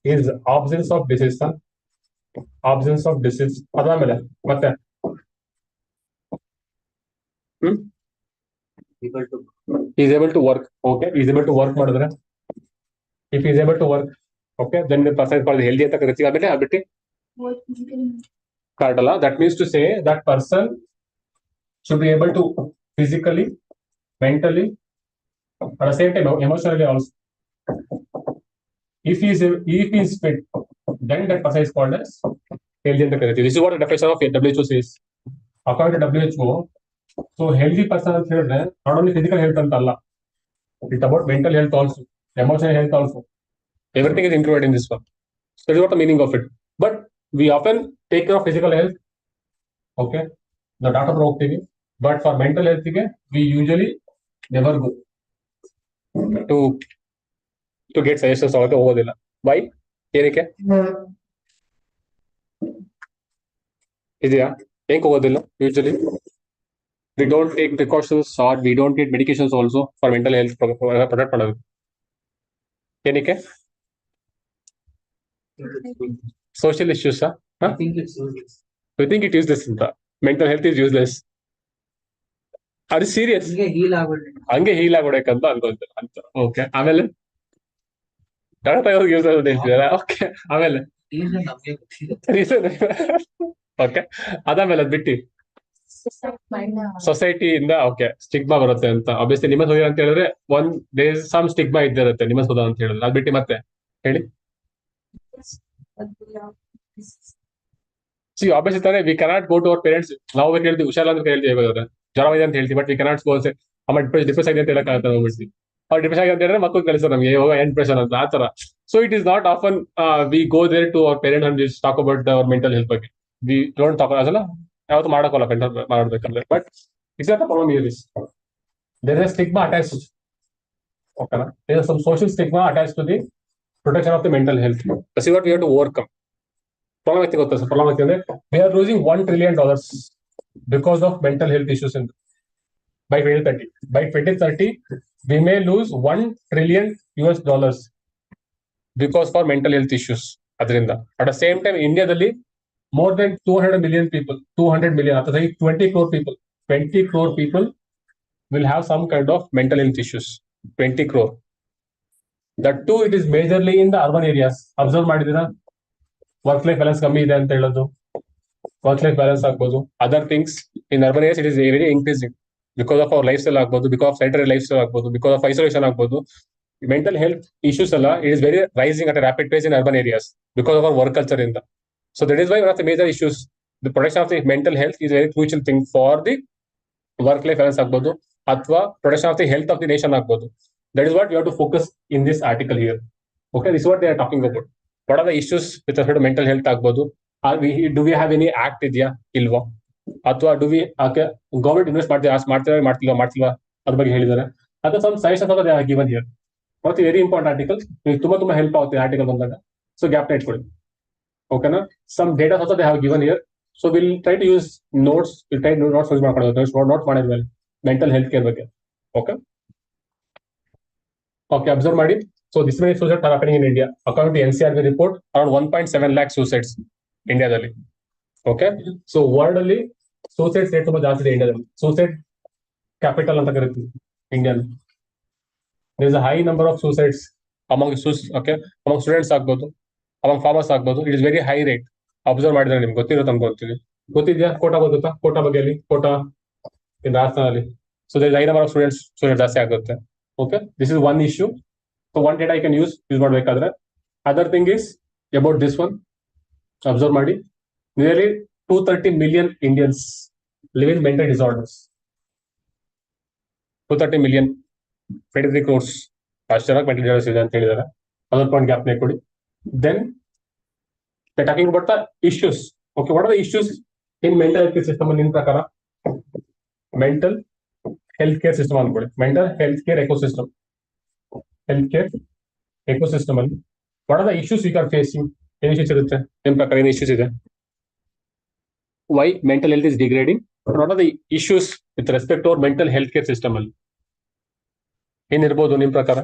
is absence of disease. Huh? Absence of disease. ಅದಾದ್ಮೇಲೆ ಮತ್ತೆ Able to is able to work. Okay, is able to work ಮಾಡಿದ್ರೆ, if he is able to work, okay, then the person is called healthy ಅಂತ ಕರಿತೀವಿ. ಆಮೇಲೆ ಅಬಿಟ್ಟು correct ಅಲ್ಲ? That means to say that person should be able to physically, mentally, at the same time emotionally also. If he is fit, then that person is called as healthy ಅಂತ ಕರಿತೀವಿ. This is what the definition of WHO says. According to WHO, so healthy person ಅಂತ ಹೇಳಿದ್ರೆ not only physical health ಅಂತ ಅಲ್ಲ, it's about mental health also, emotional health also. Everything is included in this one. So that is what the meaning of it. But we often take care of physical health. Okay, the doctor ಹೋಗ್ತೀವಿ, but for mental health we usually never go to get suggestions ಆಗುತ್ತೆ, ಹೋಗೋದಿಲ್ಲ. Why? ಏನಕ್ಕೆ ಇದೆಯಾ? ಹೆಂಗೆ ಹೋಗೋದಿಲ್ಲ? Usually we don't take precautions or we don't take medications also for mental health protect ಮಾಡೋದು. ಏನಕ್ಕೆ? Social issues. I think it's useless. You think it is useless ಅಂತ? Mental health is useless. ಅದು serious. ಹೀಗೆ heal ಆಗ್ಬಿಡ್ಲಿ. ಹಂಗೆ heal ಆಗ್ಬಿಡಬೇಕಂತ ಅನ್ಕೊಂತಾರೆ ಅಂತ. Okay, ಆಮೇಲೆ okay, ಆಮೇಲೆ Reason ನಮ್ಗೆ ಗೊತ್ತಿದೆ. ಓಕೆ, ಅದಾದ್ಮೇಲೆ ಅದ್ ಬಿಟ್ಟು ಸೊಸೈಟಿಯಿಂದ ಓಕೆ ಸ್ಟಿಗ್ಮಾ ಬರುತ್ತೆ ಅಂತ. ಆಬ್ವಿಯಸ್ಲಿ ನಿಮ್ಮ ಸೋದ ಅಂತ ಹೇಳಿದ್ರೆ ದೇರ್ ಇಸ್ ಸಮ್ ಸ್ಟಿಗ್ಮಾ ಇದ್ದಿರುತ್ತೆ ನಿಮ್ಮ ಸೋದ ಅಂತ ಹೇಳಿದ್ರೆ. ಅದ್ ಬಿಟ್ಟು ಮತ್ತೆ ಹೇಳಿ. ಸಿ ಆಬ್ವಿಯಸ್ಲಿ ತಾನೆ we cannot go to our parents. ನಾವು ಹೇಳ್ತೀವಿ ಹುಷಾರ ಅಂತ ಹೇಳ್ತೀವಿ, ಜ್ವರ ಇದೆ ಅಂತ ಹೇಳ್ತೀವಿ, ಬಟ್ ವಿ ಕೆನಾಟ್ ಗೋ ಅಮ್ಮ ಡಿಪ್ರೆಸ್ ಆಗಿದೆ ಅಂತ ಹೇಳಕ್ ಹೋಗ್ಬಿಡ್ತೀವಿ. ಅವ್ರು ಡಿಪ್ರೆಸ್ ಆಗಿದೆ ಅಂತ ಹೇಳಿದ್ರೆ ಮಕ್ಕಳು ಕಳಿಸ್ತಾರೆ ನಮ್ಗೆ ಇವಾಗ ಏನ್ ಡಿಪ್ರೆಷನ್ ಅಂತ ಆ ತರ. So it is not often we go there to our parents and talk about our mental health ಬಗ್ಗೆ. ವಿ ಡೋಂಟ್ ಟಾಕ್ ಅಸಲ ಯಾವತ್ತು ಮಾಡಕೋಲ್ಲ ಮಾಡ್ಬೇಕಂದ್ರೆ. But it's not a problem here is there is stigma attached. ಓಕೆನಾ? There is some social stigma attached to the protection of the mental health. That's what we have to overcome. Problem ಐತಿ ಗೊತ್ತಾ sir? Problem ಐತಿ ಅಂದ್ರೆ we are losing $1 trillion because of mental health issues by 2030. By 2030, we may lose $1 trillion because for mental health issues. ಅದರಿಂದ at the same time ಇಂಡಿಯಾದಲ್ಲಿ more than 200 million people, 200 million, 20 crore people will have some kind of mental health issues. 20 crore. That too, it is majorly in the urban areas. Observe ಮಾಡಿದೀರಾ? Work life balance ಕಮ್ಮಿ ಇದೆ ಅಂತ ಹೇಳೋದು. Work life balance ಆಗ್ಬೋದು, other things in urban areas it is very increasing because of our life style ಆಗ್ಬೋದು, because of sedentary life style ಆಗ್ಬೋದು, because of isolation ಆಗ್ಬೋದು. Mental health issues ಎಲ್ಲ it is very rising at rapid pace in urban areas because of our work culture ಇಂದ. So that is why one of the major issues the protection of the mental health is very crucial thing for the work life balance ಆಗ್ಬೋದು ಅಥವಾ protection of the health of the nation ಆಗ್ಬೋದು. That is what you have to focus in this article here. Okay, this what they are talking about. What are the issues with respect to mental health ಆಗ್ಬೋದು. Do we have any act ಇದೆಯಾ ಇಲ್ವಾ, ಅಥವಾ do we government invest ಮಾಡ್ತಿಲ್ವಾ ಅದ್ರ ಬಗ್ಗೆ ಹೇಳಿದ್ದಾರೆ. ಅಥವಾ some suggestions of they are given here. ಮತ್ತೆ ವೆರಿ ಇಂಪಾರ್ಟೆಂಟ್ ಆರ್ಟಿಕಲ್, ತುಂಬಾ ಹೆಲ್ಪ್ ಆಗುತ್ತೆ ಆರ್ಟಿಕಲ್ ಬಂದಾಗ. ಸೊ ಗ್ಯಾಪ್ ಇಟ್ಕೊಳ್ಳಿ. ಓಕೆನಾ? Some data also they have given here. So will try to use notes. Will try notes use ಮಾಡ್ಕೊಳ್ಳೋದು, note ಮಾಡಿದ್ಮೇಲೆ mental health care ಬಗ್ಗೆ. Okay okay, observe ಮಾಡಿ. So this many suicides are happening in India. According to NCRB report, around 1.7 lakh suicides ಇಂಡಿಯಾದಲ್ಲಿ. Okay, so world ಅಲ್ಲಿ suicide rate ತುಂಬಾ ಜಾಸ್ತಿ ಇದೆ ಇಂಡಿಯಾದಲ್ಲಿ. ಸೂಸೈಡ್ ಕ್ಯಾಪಿಟಲ್ ಅಂತ ಕರಿತೀವಿ ಇಂಡಿಯಾದಲ್ಲಿ. There is a high number of suicides among students ಆಗ್ಬೋದು, ಅಮಾಂಗ್ ಫಾರ್ಮರ್ಸ್ ಆಗ್ಬೋದು. It is very high rate. Observe ಮಾಡಿದ್ರೆ ನಿಮ್ಗೆ ಗೊತ್ತಿರುತ್ತೆ ಅನ್ಕೊಂತೀನಿ. ಗೊತ್ತಿದ್ಯಾ? ಕೋಟಾ ಗೊತ್ತಾ? ಕೋಟಾ ಬಗ್ಗೆ, ಕೋಟಾ ಇನ್ ರಾಜಸ್ಥಾನಲ್ಲಿ. So there is high number of students suicide ಜಾಸ್ತಿ ಆಗುತ್ತೆ. Okay, this is one issue. So one data I can use is what ಬೇಕಾದ್ರೆ. Other thing is about this one. Observe ಮಾಡಿ. Nearly 230 million Indians live in mental disorders. 230 million, 23 crores. ಅಷ್ಟರಾಗಿ mental disorders ಇದೆ ಅಂತ ಹೇಳಿದ್ದಾರೆ. ಅದೊಂದು point ಜ್ಞಾಪನೆ ಕೊಡಿ. Then they're talking about the issues. Okay, what are the issues in mental health system in ಪ್ರಕಾರ? Mental healthcare system ಅನ್ಕೊಳ್ಳಿ. Mental healthcare ecosystem. Healthcare ecosystem ಅಲ್ಲಿ what are the issues we are facing? ಏನು issues ಇರುತ್ತೆ ನಿಮ್ಮ ಪ್ರಕಾರ? ಏನು issues ಇದೆ? Why mental health is degrading? What are the issues with respect to our mental healthcare system ಅಲ್ಲಿ ಏನಿರ್ಬೋದು ನಿಮ್ಮ ಪ್ರಕಾರ?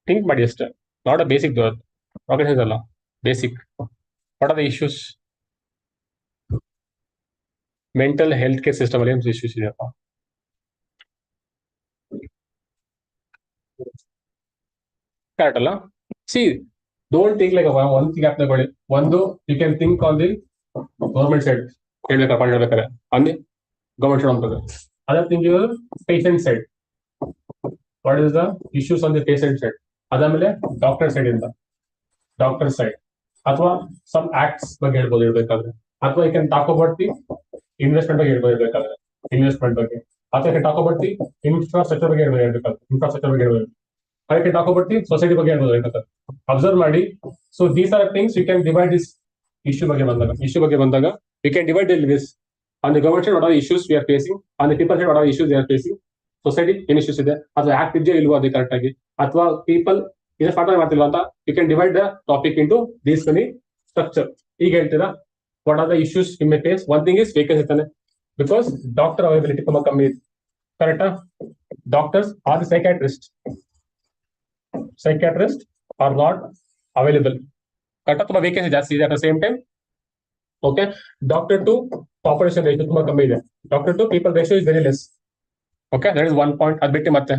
ಥಿಂಕ್ ಮಾಡಿ ಅಷ್ಟೇ. Not a basic rocket science ಅಲ್ಲ, basic. What are the issues mental health care system ಅಲ್ಲಿ? ಏನು issues ಇದೆಯಪ್ಪ? ಕರೆಕ್ಟ್ ಅಲ್ಲ? ಸಿ ಡೋಂಟ್ ಥಿಂಕ್ ಲೈಕ್ ಒಂದು ಥಿಂಕ್ ಆಪ್ ತಗೊಳ್ಳಿ. ಒಂದು you can think on the government side ಹೇಳ್ಬೇಕಪ್ಪ, ಹೇಳ್ಬೇಕಾರೆ ಅಲ್ಲಿ ಗೌರ್ಮೆಂಟ್ ಸೈಡ್ ಅಂತ. Other think your patient side. What is the issues on the patient side? ಅದಾದ್ಮೇಲೆ ಡಾಕ್ಟರ್ ಸೈಡ್ ಇಂದ, ಡಾಕ್ಟರ್ ಸೈಡ್ ಅಥವಾ ಸಮ್ ಆಕ್ಟ್ಸ್ ಬಗ್ಗೆ ಹೇಳ್ಬೋದು ಹೇಳ್ಬೇಕಾದ್ರೆ, ಅಥವಾ you can talk about the investment ಬಗ್ಗೆ ಹೇಳ್ಬೋದು ಹೇಳ್ಬೇಕಾದ್ರೆ, ಇನ್ವೆಸ್ಟ್ಮೆಂಟ್ ಬಗ್ಗೆ, ಅಥವಾ you can talk about the infrastructure ಬಗ್ಗೆ ಹೇಳ್ಬೇಕಾದ್ರೆ, ಇನ್ಫ್ರಾಸ್ಟ್ರಕ್ಚರ್ ಬಗ್ಗೆ ಹೇಳ್ಬೋದು. I can talk about the society ಬಗ್ಗೆ ಹೇಳ್ಬೋದು ಹೇಳ್ತಾರೆ. ಅಬ್ಸರ್ವ್ ಮಾಡಿ. So these are things you can divide this issue ಬಗ್ಗೆ ಬಂದಾಗ you can divide this on the government side what are issues we are facing, on the people side what are issues they are facing. Society ಏನು issues ಇದೆ, ಅಥವಾ act ಇದೆಯೋ ಇಲ್ವೋ ಅದು correct ಆಗಿ, ಅಥವಾ ಪೀಪಲ್ ಇದನ್ನ ಪಾಠ ಮಾಡ್ತಿಲ್ವಾ ಅಂತ. You can divide the topic into these many structure. ಈಗ ಹೇಳ್ತೀರಾ what are the issues in my face? One thing is vacancy ಇರ್ತಾನೆ, ಬಿಕಾಸ್ ಡಾಕ್ಟರ್ ಅವೈಲಬಿಲಿಟಿ ತುಂಬಾ ಕಮ್ಮಿ ಇದೆ. ಕರೆಕ್ಟಾ? Doctors are the psychiatrists are not available. ಕರೆಕ್ಟಾ? ತುಂಬಾ ವೇಕೆನ್ಸಿ ಜಾಸ್ತಿ ಇದೆ. At the same time okay, doctor to population ratio ತುಂಬಾ ಕಮ್ಮಿ ಇದೆ. Doctor to people ratio is very less. Okay, that is one point. ಅದ್ ಬಿಟ್ಟು ಮತ್ತೆ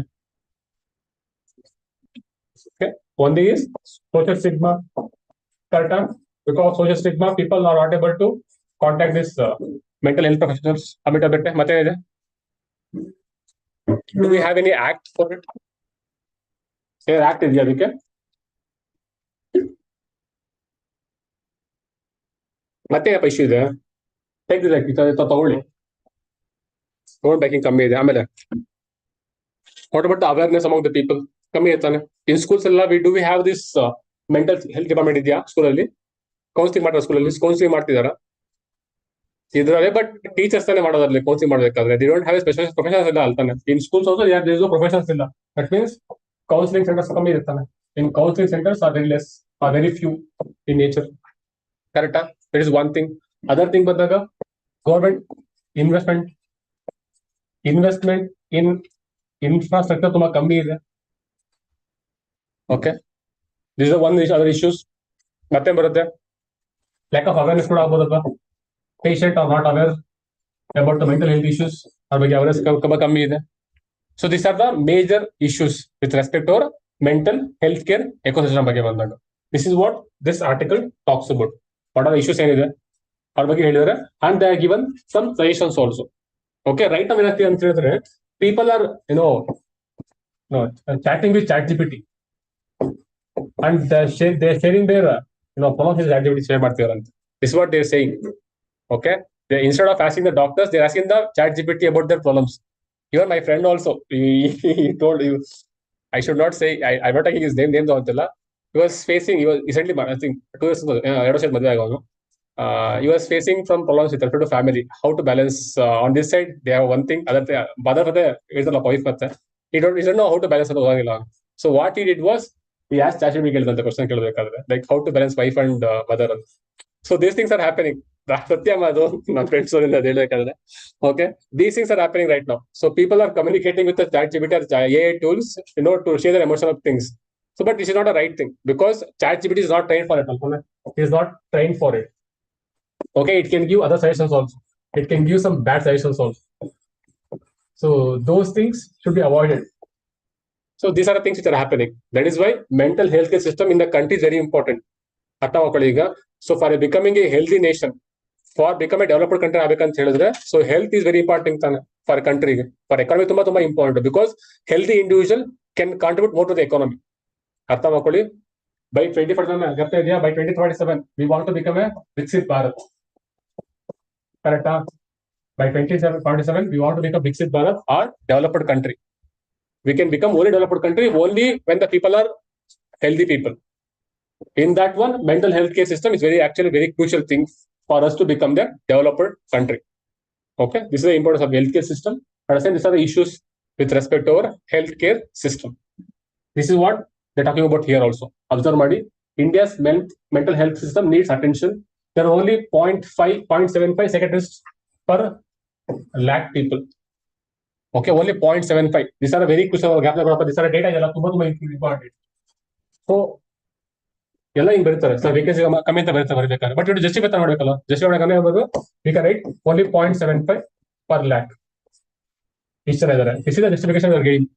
ಒಂದು ಈಸ್ ಸೋಷಿಯಲ್ ಸ್ಟಿಗ್ಮಾ. ಕರೆಕ್ಟಾ? Because social stigma people are not able to contact this mental health professionals. ಅಬಿಟ್ಟೆ ಮತ್ತೆ ಇದೆ. Do we have any act for it? Act ಇದೆಯಾ ಅದಕ್ಕೆ? ಮತ್ತೆ ಇಶ್ಯೂ ಇದೆ. ತಗೊಳ್ಳಿ, ರೋಡ್ ಬ್ಯಾಕಿಂಗ್ ಕಮ್ಮಿ ಇದೆ. ಆಮೇಲೆ what about the awareness among the people? ಕಮ್ಮಿ ಇರ್ತಾನೆ. ಇನ್ ಸ್ಕೂಲ್ಸ್ ಎಲ್ಲ we have this mental health department ಇದೆಯಾ ಸ್ಕೂಲಲ್ಲಿ? ಕೌನ್ಸಿಲಿಂಗ್ ಮಾಡ್ತಾರೆ ಸ್ಕೂಲಲ್ಲಿ, ಕೌನ್ಸಿಲಿಂಗ್ ಮಾಡ್ತಿದಾರ ಇದ್ರಲ್ಲಿ. ಬಟ್ ಟೀಚರ್ಸ್ ತಾನೇ ಮಾಡೋದ್ರಲ್ಲಿ ಕೌನ್ಸಿಲಿಂಗ್ ಮಾಡ್ಬೇಕಾದ್ರೆ the don't have special professions ಇಲ್ಲ ಅಲ್ತಾನೆ. In schools also there is no professions ಇಲ್ಲ. ದಟ್ ಮೀನ್ಸ್ counseling centers ಕಮ್ಮಿ ಇರ್ತಾನೆ. In counseling centers are very less, are very few in nature. Correct? That is one thing. Other thing ಬಂದಾಗ government investment in infrastructure ತುಂಬಾ ಕಮ್ಮಿ ಇದೆ. Okay, this is one other issues. ಮತ್ತೆ ಬರುತ್ತೆ lack of awareness ಕೂಡ ಆಗ್ಬೋದಲ್ವಾ? Patient are not aware about the mental health issues. ಅದ್ರ ಬಗ್ಗೆ awareness ತುಂಬಾ ಕಮ್ಮಿ ಇದೆ. So these are the major issues with respect to our mental health care ecosystem ಬಗ್ಗೆ ಬಂದಾಗ. This is what this article talks about. What are the issues ಏನಿದೆ ಅವ್ರ ಬಗ್ಗೆ ಹೇಳಿದರೆ, and they are given some suggestions also. Okay, right now ಏನಾಗ್ತಿದೆ ಅಂತ ಹೇಳಿದ್ರೆ, people are chatting with ChatGPT and they are sharing their problems with ChatGPT share ಮಾಡ್ತಿದ್ದಾರೆ ಅಂತ. This is what they are saying. Okay, they instead of asking the doctors, they are asking the ChatGPT about their problems. Even my friend also, he told you, I should not say, I'm not taking his name ಅಂತಲ್ಲ. He was facing, he was recently, I think 2 years ago, 2 ವರ್ಷ ಮದುವೆ ಆಗೋನು. He was facing some problems with respect to family, how to balance. On this side they have one thing, other ಮತ್ತೆ ಹೇಳ್ತಲ್ಲ wife ಮತ್ತೆ he don't know how to balance ಅಂತ ಹೋಗಿಲ್ಲ. So what he did was he asked ChatGPT ಕೇಳಿದಂತ question ಕೇಳಬೇಕಾದ್ರೆ, like how to balance wife and mother ಅಂತ. So these things are happening. ಸತ್ಯ ಅದು ನನ್ನ ಫ್ರೆಂಡ್ಸ್ ಹೇಳಬೇಕಾದ್ರೆ. Okay, these things are happening right now. So people are communicating with the ChatGPT or AI tools, to share their emotional things. So but this is not a right thing, because ChatGPT is not trained for it. It is not trained for it. Okay, it can give other suggestions also. It can give some bad suggestions also. So those things should be avoided. So these are the things which are happening. That is why mental health care system in the country is very important. ಅರ್ಥ ಮಾಡ್ಕೊಳ್ಳಿ ಈಗ. So for becoming a healthy nation, for become a developed country ಆಗ್ಬೇಕಂತ ಹೇಳಿದ್ರೆ, so health is very important ತಾನೆ. for a country, for economy ತುಂಬಾ important because healthy individual can contribute more to the economy. ಅರ್ಥ ಮಾಡ್ಕೊಳ್ಳಿ. By 2047 by 2047 we want to become a Viksit Bharat. Correct? By 2047 we want to become Viksit Bharat or developed country. We can become only developed country only when the people are healthy people. In that one, mental health care system is actually very crucial thing for us to become the developed country. Okay, this is the importance of healthcare system. Understand, these are the issues with respect to our healthcare system. This is what they're talking about here also. Observe Madi, India's mental health system needs attention. There are only 0.75 psychiatrists per lakh people. Okay, only 0.75. These are a very crucial gap. These are data important. So, ಎಲ್ಲ ಹಿಂಗ್ ಬರೀತಾರೆ sir, vacancy ಕಮ್ಮಿ ಅಂತ ಬರೀತಾರೆ ಬರಬೇಕಾದ್ರೆ. But ಇವರು justify ಮಾಡ್ಬೇಕಲ್ಲ, justify ಕಮ್ಮಿ ಆಗ್ಬೋದು. We can write only 0.75 per lakh. ಇಷ್ಟು ಜನ ಇದ್ದಾರೆ. This is the justification you are getting.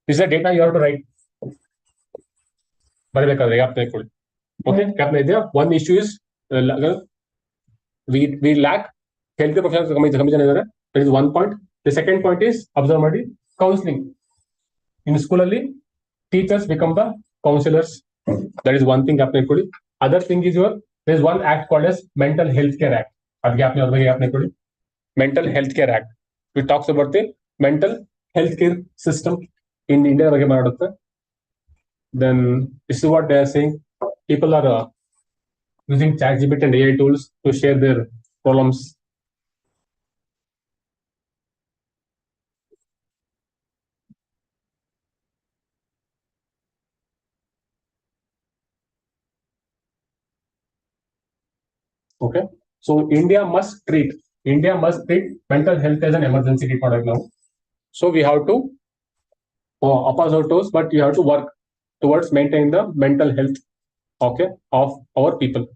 This is the data you have to write. ಬರಬೇಕಾದ್ರೆ ಗ್ಯಾಪ್ ತೆಗೆದುಕೊಳ್ಳಿ. ಓಕೆ, ಗ್ಯಾಪ್ ಇದೆಯಾ? One issue is we lack health professionals ಕಮ್ಮಿ ಜನ ಇದ್ದಾರೆ. That is one point. The second point is observe ಮಾಡಿ, counselling. In ಸ್ಕೂಲಲ್ಲಿ teachers become the counsellors. That is one thing. Other thing is there is one act called as Mental Health Care Act. Mental Health Care Act. It talks about the mental health care system in India. Then this is what they are saying. People are using ChatGPT and AI tools to share their problems. Okay, so India must treat mental health as an emergency product now. So we have to oppose our toes, but we have to work towards maintaining the mental health, okay, of our people.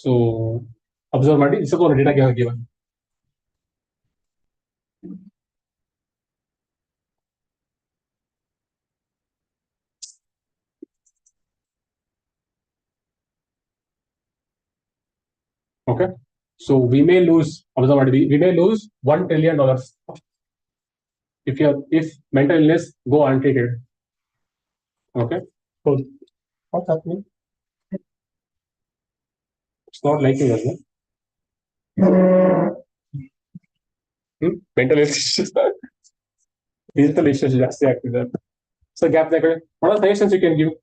So observe Madi, this is all the data given. Okay, so we may lose, observe Madi, we may lose $1 trillion if mental illness go untreated. Okay, so what's happening? It's not liking us. Mental health issues, digital issues ಜಾಸ್ತಿ ಆಗ್ತಿದೆ. So gap there, what are suggestions you can give?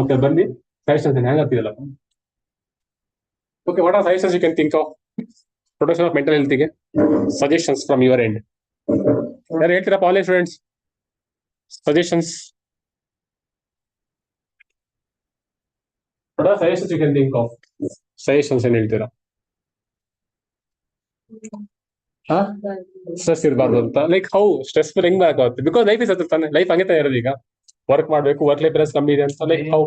Okay, ಬನ್ನಿ suggestions ಹೆಂಗ್ ಆಗ್ತಿದಲ್ಲ. Okay, what are suggestions you can think of? Protection of mental health ಗೆ suggestions from your end. ಯಾರು ಹೇಳ್ತೀರಾ college students? Suggestions. What are suggestions you can think of? Suggestions ಏನ್ ಹೇಳ್ತೀರಾ? Stress ಇರಬಾರ್ದು ಅಂತ. Like how stressful ಹೆಂಗ್ ಆಗುತ್ತೆ? Because life is ತಾನೆ, ಲೈಫ್ ಹಂಗೆ ತಾನೆ ಇರೋದು. ಈಗ ವರ್ಕ್ ಮಾಡ್ಬೇಕು, ವರ್ಕ್ ಲೈಫ್ ಬ್ಯಾಲೆನ್ಸ್ ಕಮ್ಮಿ ಇದೆ ಅಂತ. ಲೈಕ್ ಹೌ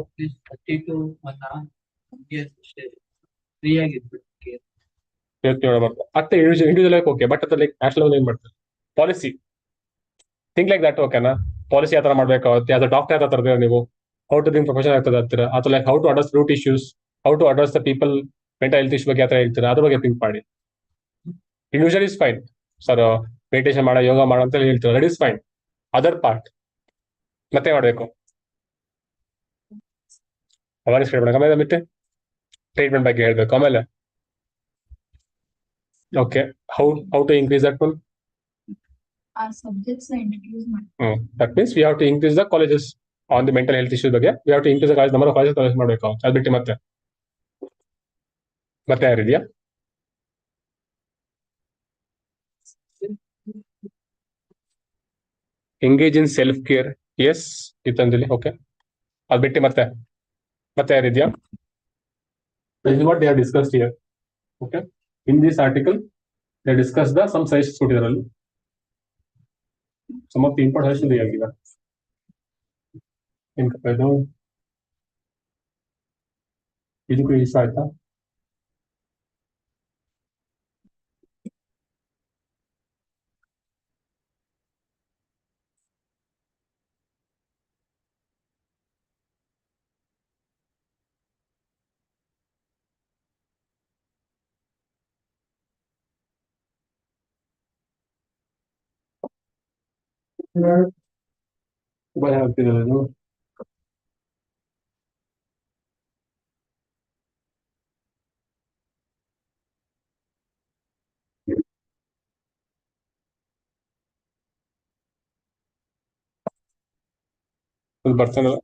ಅತ್ತೆ ಇಂಡಿವಿಜುವಲ್ ಲೈಫ್ ಓಕೆ, ಬಟ್ ಅದು ಲೈಕ್ ನ್ಯಾಷನಲ್ ಲೆವೆಲ್ ಏನ್ ಮಾಡ್ತಾರೆ? Policy think like that. ಓಕೆನಾ? ಪಾಲಿಸಿ ಯಾವ ತರ ಮಾಡ್ಬೇಕಾಗುತ್ತೆ? ಆಸ್ ಅ ಡಾಕ್ಟರ್ ಯಾವ ತರ ನೀವು ಹೌ ಟು ಬಿಂಗ್ ಪ್ರೊಫೆಷನ್ ಆಗ್ತದೆ ಹತ್ತಿರ, ಅಥವಾ like how to address root issues, how to address the people mental health issue ಬಗ್ಗೆ ಯಾವ ತರ ಹೇಳ್ತೀರಾ, ಅದ್ರ ಬಗ್ಗೆ ಥಿಂಕ್ ಮಾಡಿ. Individual is fine sir, meditation ಮಾಡೋ, ಯೋಗ ಮಾಡೋ ಅಂತ ಹೇಳ್ತೀರಾ, that is fine. Other part ಮತ್ತೆ ಮಾಡಬೇಕು, ಅವೇರ್ನೆಸ್ ಕ್ರಿಯೇಟ್ ಮಾಡಬೇಕು. ಆಮೇಲೆ ಮತ್ತೆ ಟ್ರೀಟ್ಮೆಂಟ್ ಬಗ್ಗೆ ಹೇಳ್ಬೇಕು. ಆಮೇಲೆ okay, how to increase that one. Our subjects are introduced. That means we have to increase the colleges on the mental health issues ಬಗ್ಗೆ. We have to increase the number of colleges ಮಾಡಬೇಕು. ಅದು ಬಿಟ್ಟು ಮತ್ತೆ ಯಾರಿದೆಯಾ? Engage in self care. Yes ಇತ್ತಂದಿಲ್ಲ. Okay, ಅದು ಬಿಟ್ಟು ಮತ್ತೆ ಯಾರಿದೆಯಾ? This is what they have discussed here. Okay, in this article they discussed some suggestions ಕೊಟ್ಟಿದ್ದಾರಲ್ಲಿ. Some of the important suggestions they have given. ಇದಕ್ಕೂ ಇಷ್ಟ ಆಯ್ತಾ? ಭಯ ಆಗ್ತಿದೆ ಅದು. ಅದು ಬರ್ತಾನಲ್ಲ.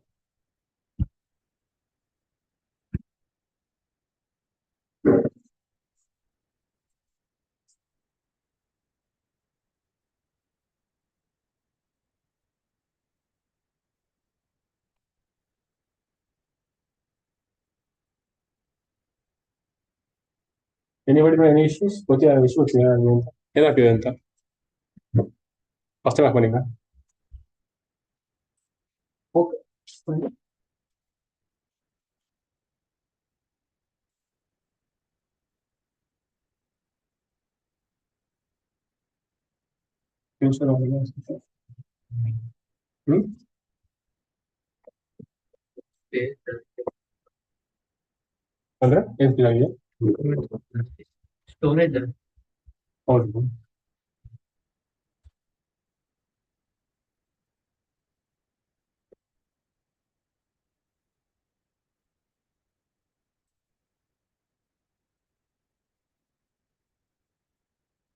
Anybody got any issues? ಗೊತ್ತಿಲ್ಲ ಇಶ್ಯೂ ಏನಾಗ್ತಿದೆ ಅಂತ ಫಸ್ಟ್ ಹಾಕ್ ಮನೆಗ. ಓಕೆ ಅಂದ್ರೆ ಏನ್ ಫೀಲ್ ಆಗಿದೆ? ಸ್ಟೋರೇಜ್ ಹೌದು.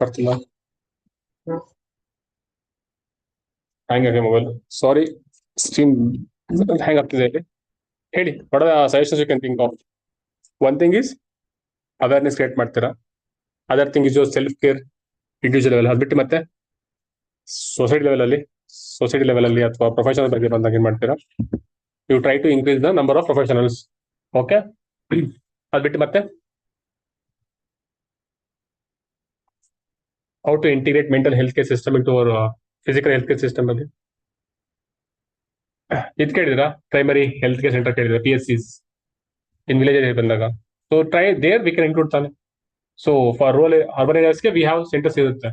ಬರ್ತಿಲ್ಲ. ಹ್ಯಾಂಗ್ ಆಗಿದೆ ಮೊಬೈಲ್. ಸಾರಿ, ಸ್ಕ್ರೀನ್ ಹ್ಯಾಂಗ್ ಆಗ್ತಿದೆ ಇಲ್ಲಿ. ಹೇಳಿ, what are the suggestions you can think of? One thing is awareness create ಮಾಡ್ತೀರಾ. Other thing is your self care individual level. ಅದು ಬಿಟ್ಟು ಮತ್ತೆ ಸೊಸೈಟಿ ಲೆವೆಲ್ ಅಲ್ಲಿ ಅಥವಾ ಪ್ರೊಫೆಷನಲ್ ಬಗ್ಗೆ ಬಂದಾಗ ಏನ್ ಮಾಡ್ತೀರಾ? You try to increase the number of professionals. Okay, ಅದು ಬಿಟ್ಟು ಮತ್ತೆ how to integrate mental health care system into our physical health care system ಅಲ್ಲಿ. ಇದು ಕೇಳಿದಿರಾ? ಪ್ರೈಮರಿ ಹೆಲ್ತ್ ಕೇರ್ ಸೆಂಟರ್ ಕೇಳಿದಿರಾ? PSCs ಇನ್ ವಿಲೇಜ್ ಬಂದಾಗ. So try there we can include ತಾನೆ. So for rural urban ಏರಿಯಾಸ್ಗೆ ವಿ ಹ್ಯಾವ್ ಸೆಂಟರ್ಸ್ ಇರುತ್ತೆ,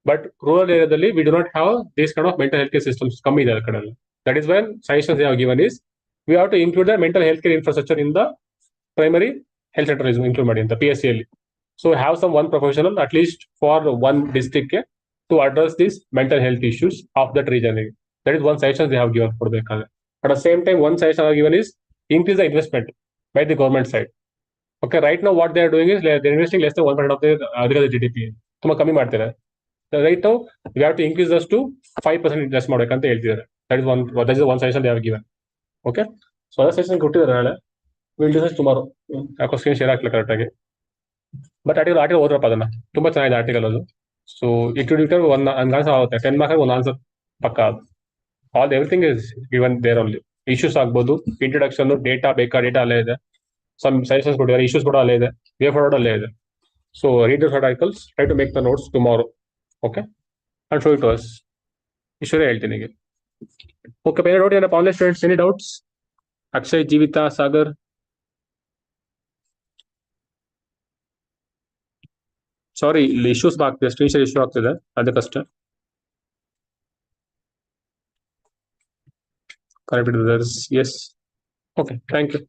but rural ಏರಿಯಾದಲ್ಲಿ we do not have this kind of mental health care systems. ಕಮ್ಮಿ ಇದೆ ಆ ಕಡೆ. That is when suggestions have given is we have to include the mental health care infrastructure in the primary health centre include ಮಾಡಿ ಅಂತ PSC ಅಲ್ಲಿ. So have some one professional at least for one district to address this mental health issues of that region. That is one suggestion they have given ಕೊಡಬೇಕಾದ್ರೆ. At the same time one suggestion given is increase the investment by the government side. Okay, right now what they are doing is they're investing less than 1% of their agriculture GDP. ತುಂಬಾ ಕಮ್ಮಿ ಮಾಡ್ತಾರೆ. Right now we have to increase this to 5% invest ಮಾಡ್ಬೇಕಂತ ಹೇಳ್ತಿದ್ದಾರೆ. That is one suggestion they have given. Okay, so other suggestion ಕೊಟ್ಟಿದ್ದಾರೆ ನಾಳೆ. Will discuss tomorrow. ಯಾಕೋ screen share ಆಗ್ಲಿಲ್ಲ correct ಆಗಿ. ಬಟ್ ಆರ್ಟಿಕಲ್ ಓದ್ರಪ್ಪ ಅದನ್ನ, ತುಂಬಾ ಚೆನ್ನಾಗಿದೆ ಆರ್ಟಿಕಲ್ ಅದು. ಸೊ ಇಟ್ ಒನ್ ಆನ್ಸರ್ ಆಗುತ್ತೆ. 10 ಮಾರ್ಕ್ಸ್ ಒಂದು ಆನ್ಸರ್ ಪಕ್ಕ. All everything is given there only. Issues ಆಗ್ಬೋದು, ಇಂಟ್ರೊಡಕ್ಷನ್, ಡೇಟಾ ಬೇಕಾ, ಡೇಟಾ ಅಲ್ಲೇ ಇದೆ. ಸಮ್ ಸಜೆಷನ್ಸ್ ಕೊಟ್ಟಿದ್ದಾರೆ, ಇಶ್ಯೂಸ್ ಕೂಡ ಅಲ್ಲೇ ಇದೆ, ವೇ ಫಾರ್ವರ್ಡ್ ಅಲ್ಲೇ ಇದೆ. So read those articles, try to make the notes tomorrow. Okay, and show it to us. ಇಷ್ಟೇ ಹೇಳ್ತೀನಿ ಈಗ. ಓಕೆ, ಬೇರೆ ಡೌಟ್ ಏನಪ್ಪ online students? Any doubts? Akshay, Jeevitha, Sagar. Sorry, ಇಲ್ಲಿ ಇಶ್ಯೂಸ್ ಆಗ್ತಿದೆ, ಸ್ಕ್ರೀನ್ ಶೇರ್ ಇಶ್ಯೂ ಆಗ್ತಿದೆ, ಅದಕ್ಕಷ್ಟೇ. Correct. Yes, okay, thank you.